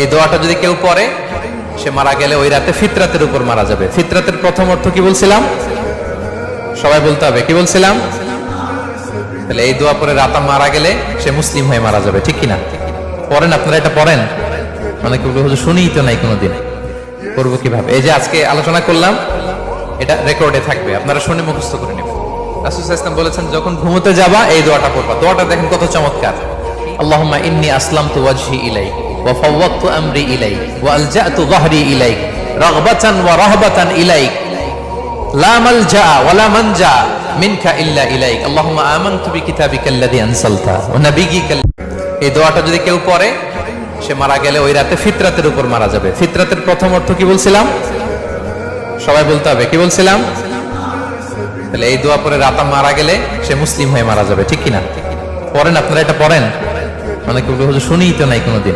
এই দোয়াটা যদি কেউ পড়ে সে মারা গেলে ওই রাতে ফিতরাতের উপর মারা যাবে। ফিতরাতের প্রথম অর্থ কি বলছিলাম? সবাই বলতে হবে, কি বলছিলাম? তাহলে এই দোয়া পরে রাতা মারা গেলে সে মুসলিম হয়ে মারা যাবে, ঠিক কিনা? পড়েন আপনারা, এটা পড়েন। অনেকে হুজুর শুনিই তো নাই কোনোদিন, করবো কিভাবে? এই যে আজকে আলোচনা করলাম, এটা রেকর্ডে থাকবে, আপনারা শুনে মুখস্থ করে নেবেন। রাসূল সাল্লাল্লাহু আলাইহি ওয়াসাল্লাম বলেছেন যখন ঘুমোতে যাবা এই দোয়াটা পড়বা। দোয়াটা দেখেন কত চমৎকার। আল্লাহুম্মা ইন্নী আসলামতু ওয়াজহি ইলাইক ওয়া ফাওয়াদতু আমরি ইলাইক ওয়া আলজাতু যাহরি ইলাইক রাগবাতান ওয়া রাহবাতান ইলাইক লা মালজা ওয়া লা মানজা মিনকা ইল্লা ইলাইক আল্লাহুম্মা আমানতু বিকিতাবিকাল্লাযী আনসালতা ওয়া নাবিয়্যিকাল। এই দোয়াটা যদি কেউ পড়ে সে মারা গেলে ওই রাতে ফিতরাতের উপর মারা যাবে। ফিতরাতের প্রথম অর্থ কি বলছিলাম? সবাই বলতে হবে, কি বলছিলাম? তাহলে এই দোয়া পরে রাতা মারা গেলে সে মুসলিম হয়ে মারা যাবে, ঠিক কিনা? পড়েন আপনারা, এটা পড়েন। অনেকে হুজুর শুনিই তো নাই কোনোদিন,